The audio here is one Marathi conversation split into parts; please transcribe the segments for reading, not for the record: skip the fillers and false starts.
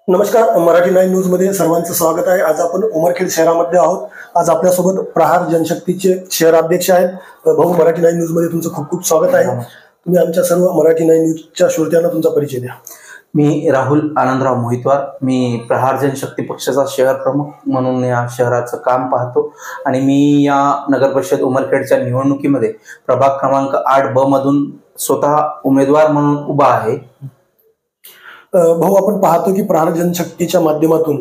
नमस्कार, मराठी 9 न्यूज मध्ये सर्वांचं स्वागत आहे। आज आपण उमरखेड शहरामध्ये आहोत। आज आपल्यासोबत प्रहार जनशक्तीचे शहराध्यक्ष आहेत। भाऊ, मराठी 9 न्यूज मध्ये तुमचं खूप खूप स्वागत आहे। तुम्ही आमच्या सर्व मराठी 9 न्यूजच्या श्रोत्यांना तुमचा परिचय द्या। मी राहुल आनंदराव मोहितवार, मी प्रहार जनशक्ती पक्षाचा शहर प्रमुख म्हणून या शहराचं काम पाहतो आणि मी या नगर परिषद उमरखेडच्या निवडणुकीमध्ये प्रभाग क्रमांक 8B मधून स्वतः उमेदवार म्हणून उभा आहे। भाऊ, आपण पाहतो की प्रहार जनशक्तीच्या माध्यमातून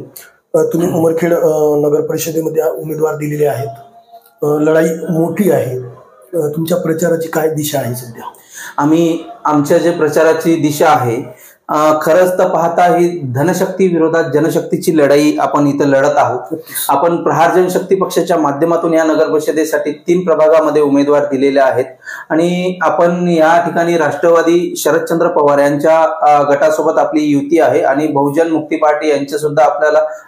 तुम्ही उमरखेड नगर परिषदेमध्ये उमेदवार दिलेले आहेत। लढाई मोठी आहे। तुमच्या प्रचाराची काय दिशा आहे सध्या? आमच्या जे प्रचाराची दिशा आहे, खरंच तर पाहता ही धनशक्ती विरोधात जनशक्तीची लढाई आपण इथं लढत आहोत। आपण प्रहार जनशक्ती पक्षाच्या माध्यमातून या नगर परिषदेसाठी 3 प्रभागामध्ये उमेदवार दिलेले आहेत आणि आपण या ठिकाणी राष्ट्रवादी शरदचंद्र पवार यांच्या गटासोबत आपली युती आहे आणि बहुजन मुक्ती पार्टी यांचे सुद्धा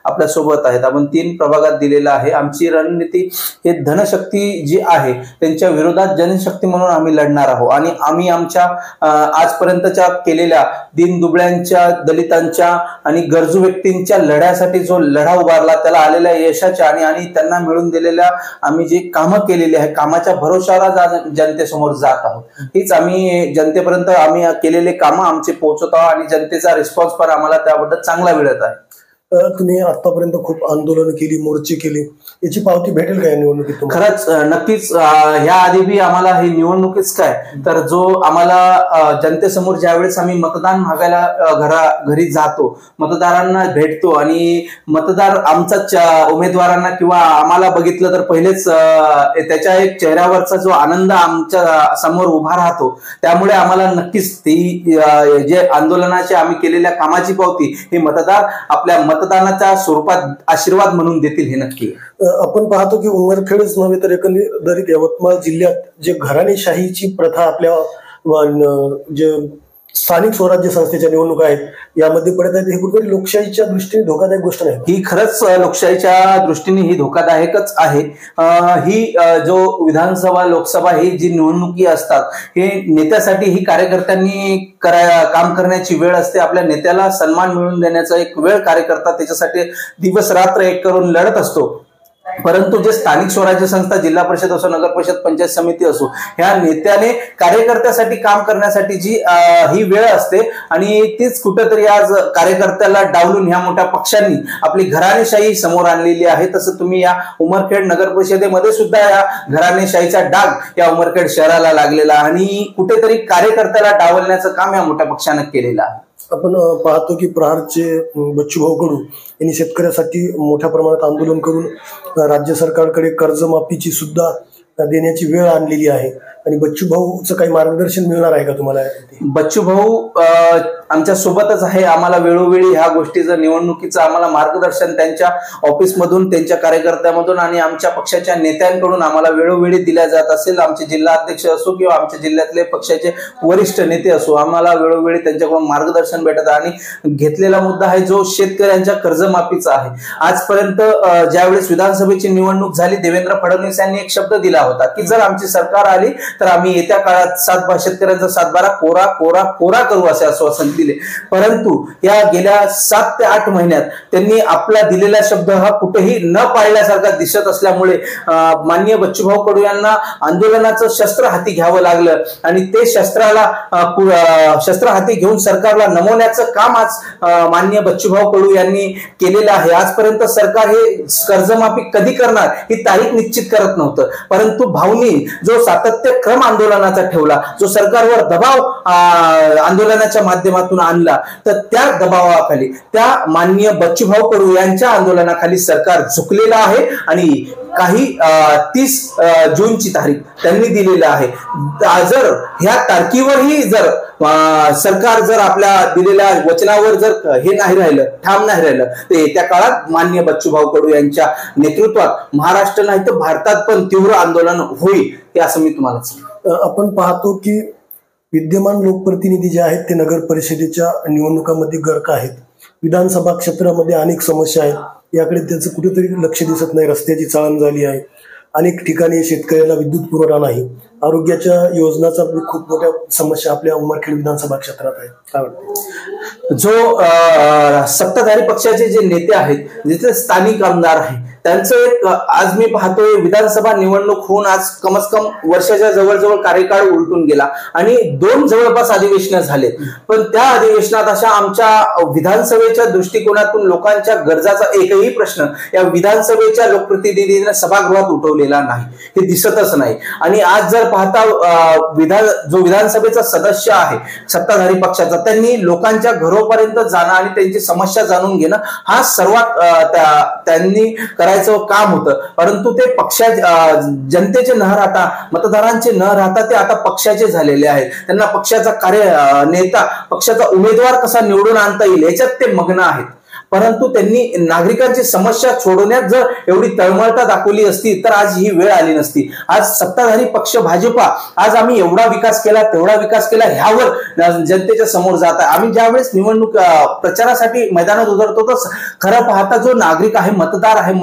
आपल्या सोबत आहेत। आपण 3 प्रभागात दिलेला आहे। आमची रणनीती हे धनशक्ती जी आहे त्यांच्या विरोधात जनशक्ती म्हणून आम्ही लढणार आहोत आणि आम्ही आमच्या आजपर्यंतच्या केलेल्या दुबळ्यांच्या, दलितांच्या आणि गरजू व्यक्तींच्या लढ्यासाठी जो लढा उभारला त्याला आलेल्या यशाच्या आणि त्यांना मिळून दिलेल्या आम्ही जे कामं केलेली आहे, कामाच्या भरोशावर जनतेसमोर जात आहोत। हीच आम्ही जनतेपर्यंत आम्ही केलेले कामं आमचे पोहोचवत आहोत आणि जनतेचा रिस्पॉन्स पण आम्हाला त्याबद्दल चांगला मिळत आहे। तुम्ही आतापर्यंत खूप आंदोलन केली, मोर्चे केले, याची पावती भेटेल का या निवडणुकीत? खरंच नक्कीच। ह्या आधी बी आम्हाला ही निवडणुकीच काय तर जो आम्हाला जनतेसमोर ज्यावेळेस आम्ही मतदान मागायला घरी जातो, मतदारांना भेटतो आणि मतदार आमचा उमेदवारांना किंवा आम्हाला बघितलं तर पहिलेच त्याच्या एक चेहऱ्यावरचा जो आनंद आमच्या समोर उभा राहतो, त्यामुळे आम्हाला नक्कीच ती जे आंदोलनाची आम्ही केलेल्या कामाची पावती हे मतदार आपल्या मतदानाच्या स्वरूपात आशीर्वाद म्हणून देतील, हे नक्की। आपण पाहतो की उमरखेडच नव्हे तर एकंदरीत यवतमाळ जिल्ह्यात जे घराणेशाहीची प्रथा आपल्या जे स्थानिक स्वराज्य संस्थेच्या निवडणुका आहेत यामध्ये पडत आहेत, हे कुठेतरी लोकशाहीच्या दृष्टीने धोकादायक गोष्ट नाही? ही खरंच लोकशाहीच्या दृष्टीने ही धोकादायकच आहे। ही जो विधानसभा, लोकसभा ही जी निवडणुकी असतात हे नेत्यासाठी ही कार्यकर्त्यांनी काम करण्याची वेळ असते। आपल्या नेत्याला सन्मान मिळवून देण्याचा एक वेळ कार्यकर्ता त्याच्यासाठी दिवस रात्र एक करून लढत असतो। परंतु जे स्थानिक स्वराज्य संस्था, जिल्हा परिषद असो, नगर परिषद, पंचायत समिती असो, ह्या नेत्याने कार्यकर्त्यासाठी काम करण्यासाठी जी ही वेळ असते आणि तीच कुठेतरी आज कार्यकर्त्याला डावलून ह्या मोठ्या पक्षांनी आपली घराणेशाही समोर आणलेली आहे। तसं तुम्ही या उमरखेड नगर परिषदेमध्ये सुद्धा या घराणेशाहीचा डाग या उमरखेड शहराला लागलेला आणि कुठेतरी कार्यकर्त्याला डावलण्याचं काम या मोठ्या पक्षानं केलेलं आहे। आपण पाहतो की प्रहारचे बच्चूभाऊ कडू यांनी शेतकऱ्यासाठी मोठ्या प्रमाणात आंदोलन करून राज्य सरकारकडे कर्जमाफीची सुद्धा देण्याची वेळ आणलेली आहे आणि बच्चूभाऊचं काही मार्गदर्शन मिळणार आहे का तुम्हाला? बच्चूभाऊ आमच्या सोबतच आहे। आम्हाला वेळोवेळी ह्या गोष्टीचं, निवडणुकीचं आम्हाला मार्गदर्शन त्यांच्या ऑफिसमधून, त्यांच्या कार्यकर्त्यामधून आणि आमच्या पक्षाच्या नेत्यांकडून आम्हाला वेळोवेळी दिल्या जात असेल। आमचे जिल्हा अध्यक्ष असो किंवा आमच्या जिल्ह्यातले पक्षाचे वरिष्ठ नेते असो, आम्हाला वेळोवेळी त्यांच्याकडून मार्गदर्शन भेटत आणि घेतलेला मुद्दा आहे जो शेतकऱ्यांच्या कर्जमाफीचा आहे। आजपर्यंत ज्यावेळेस विधानसभेची निवडणूक झाली, देवेंद्र फडणवीस यांनी एक शब्द दिला होता की जर आमची सरकार आली तर आम्ही येत्या काळात शेतकऱ्यांचा 7/12 कोरा कोरा कोरा करू असे आश्वासन दिले। परंतु या गेल्या 7 ते 8 महिन्यात त्यांनी आपला दिलेला शब्द हा कुठेही न पाळल्यासारखा दिसत असल्यामुळे माननीय बच्चूभाऊ कडू यांना आंदोलनाचं शस्त्र हाती घ्यावं लागलं आणि ते शस्त्र हाती घेऊन सरकारला नमवण्याचं काम आज माननीय बच्चूभाऊ कडू यांनी केलेलं आहे। आजपर्यंत सरकार हे कर्जमाफी कधी करणार ही तारीख निश्चित करत नव्हतं, परंतु भाऊनी जो सातत्यक्रम आंदोलनाचा ठेवला, जो सरकारवर दबाव आंदोलनाच्या माध्यमातून आणला, तर त्या दबावाखाली, त्या माननीय बच्चूभाऊ कडू यांच्या आंदोलनाखाली सरकार झुकलेलं आहे आणि काही 30 जूनची तारीख त्यांनी दिलेली आहे। जर ह्या तारखेवरही जर सरकार जर आपल्या दिलेल्या वचनावर जर हे नाही राहिलं, ठाम नाही राहिलं, तर येत्या काळात माननीय बच्चूभाऊ कडू यांच्या नेतृत्वात महाराष्ट्र नाही तर भारतात पण तीव्र आंदोलन होईल, हे असं मी तुम्हाला सांगतो। आपण पाहतो की विद्यमान लोकप्रतिनिधी जे आहेत ते नगर परिषदेच्या निवडणुकांमध्ये गर्क आहेत। विधानसभा क्षेत्रामध्ये अनेक समस्या आहेत, याकडे त्यांचं कुठेतरी लक्ष दिसत नाही। रस्त्याची चाळण झाली आहे, अनेक ठिकाणी शेतकऱ्यांना विद्युत पुरवठा नाही, आरोग्याच्या योजनाचा खूप मोठ्या समस्या आपल्या उमरखेड विधानसभा क्षेत्रात आहे. काय वाटतं? जो सत्ताधारी पक्षाचे जे नेते आहेत, जिथे स्थानिक आमदार आहे, त्यांचं एक आज मी पाहतोय विधानसभा निवडणूक होऊन आज कमस कम वर्षाच्या जवळजवळ कार्यकाळ उलटून गेला आणि 2 जवळपास अधिवेशनं झालेत. पण त्या अधिवेशनात अशा आमच्या विधानसभेच्या दृष्टिकोनातून लोकांच्या गरजाचा एकही प्रश्न या विधानसभेच्या लोकप्रतिनिधींना सभागृहात उठवलेला नाही, हे दिसतच नाही. आणि आज जर पाहता जो विधानसभेचा सदस्य आहे सत्ताधारी पक्षाचा, त्यांनी लोकांच्या घरोपर्यंत जाणं आणि त्यांची समस्या जाणून घेणं हा सर्वात त्यांनी करायचं काम होतं. परंतु ते जनतेचे न राहता, मतदारांचे न राहता ते आता पक्षाचे झालेले आहेत. त्यांना पक्षाचा नेता, पक्षाचा उमेदवार कसा निवडून आणता येईल याच्यात ते मग्न आहेत. परंतु त्यांनी नागरिकांची समस्या सोडवण्यात जर एवढी तळमळता दाखवली असती तर आज ही वेळ आली नसती. आज सत्ताधारी पक्ष भाजपा, आज आम्ही एवढा विकास केला, तेवढा विकास केला, ह्यावर जनतेच्या समोर जात आहे. आम्ही ज्यावेळेस निवडणूक प्रचारासाठी मैदानात उतरतो तर खरं पाहता जो नागरिक आहे, मतदार आहे,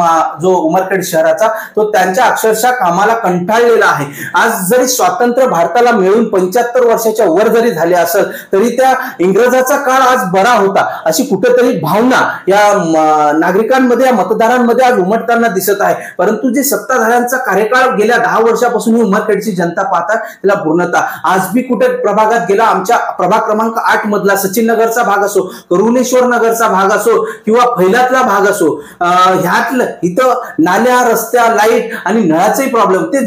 जो उमरखेड शहराचा, तो त्यांच्या अक्षरशः कामाला कंटाळलेला आहे. आज जरी स्वातंत्र्य भारताला मिळून 75 वर्षाच्या वर जरी झाले असेल तरी त्या इंग्रजाचा काळ आज बरा होता अशी कुठेतरी भावना या नागरिकांमध्ये, या मतदारांमध्ये आज उमटताना दिसत आहे. परंतु जे सत्ताधाऱ्यांचा कार्यकाळ गेल्या 10 वर्षापासून ही उमरखेडची जनता पाहतात त्याला पूर्णता. आज बी कुठे प्रभागात गेला, आमच्या प्रभाग क्रमांक 8 मधला सचिन नगरचा भाग असो, करुणेश्वर नगरचा भाग असो किंवा फैलातला भाग असो, ह्यातलं इथं नाल्या, रस्त्या, लाईट आणि नळाचे प्रॉब्लेम, ते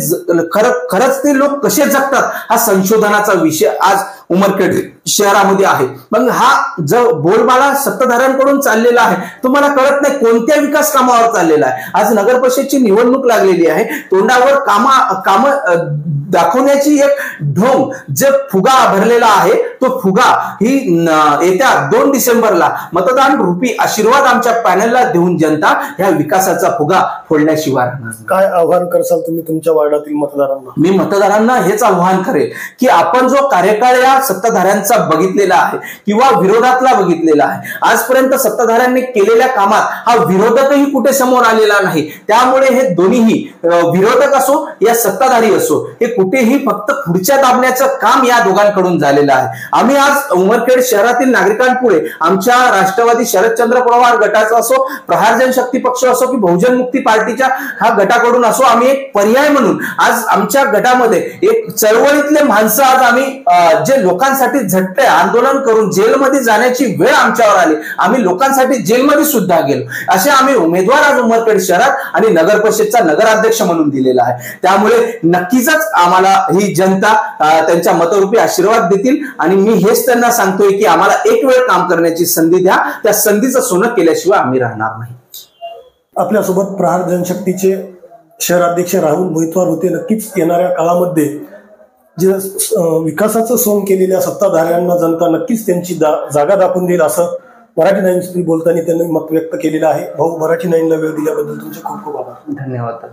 खरंच ते लोक कसे जगतात हा संशोधनाचा विषय आज उमरखेड शहरामध्ये आहे. मग हा जो बोलबाला सत्ताधाऱ्यांकडून चाललेला आहे, तुम्हाला कळत नाही कोणत्या विकास कामावर चाललेला आहे. आज नगर परिषदची निवडणूक लागलेली आहे, तोंडावर काम दाखवण्याची एक ढोंग, जे फुगा भरलेला आहे, तो फुगा ही येत्या 2 डिसेंबरला मतदान रूपी आशीर्वाद आमच्या पॅनलला देऊन जनता ह्या विकासाचा फुगा फोडण्याशिवाय राहणार. काय आव्हान करसाल तुम्ही तुमच्या वार्डातील मतदारांना? मी मतदारांना हेच आव्हान करेल की आपण जो कार्यकाळ या सत्ताधाऱ्यांचा बघितलेला आहे किंवा विरोधातला बघितलेला आहे, आजपर्यंत सत्ताधाऱ्यांनी केलेल्या कामात हा विरोधकही कुठे समोर आलेला नाही. त्यामुळे हे दोन्हीही विरोधक असो या सत्ताधारी असो, हे कुठेही फक्त खुर्च्या दाबण्याचं काम या दोघांकडून झालेलं आहे. आम्ही आज उमरखेड शहरातील नागरिकांपुढे आमच्या राष्ट्रवादी शरदचंद्र पवार गटाचा असो, प्रहार जनशक्ती पक्ष असो की बहुजन मुक्ती पार्टीच्या हा गटाकडून असो, आम्ही एक पर्याय म्हणून आज आमच्या गटामध्ये एक चळवळीतले माणसं आज आम्ही जे लोकांसाठी झटते आंदोलन करून जेलमध्ये जाण्याची वेळ आमच्यावर आली, आम्ही लोकांसाठी जेलमध्ये सुद्धा गेलो, असे आम्ही उमेदवार आज उमरखेड शहरात आणि नगर परिषदचा नगराध्यक्ष म्हणून दिलेला आहे. त्यामुळे नक्कीच आम्हाला ही जनता त्यांच्या मतरूपी आशीर्वाद देतील आणि मी हेच त्यांना सांगतोय की आम्हाला एक वेळ काम करण्याची संधी द्या, त्या संधीचं सोनं केल्याशिवाय आम्ही राहणार नाही. आपल्यासोबत प्रहार जनशक्तीचे शहराध्यक्ष राहुल मोहितवार होते. नक्कीच येणाऱ्या काळामध्ये जे विकासाचं सोंग केलेल्या सत्ताधाऱ्यांना जनता नक्कीच त्यांची जागा दाखवून देईल असं मराठी नाईनशी बोलताना त्यांनी मत व्यक्त केलेलं आहे. भाऊ, मराठी नाईनला वेळ दिल्याबद्दल तुमचे खूप खूप आभार. धन्यवाद.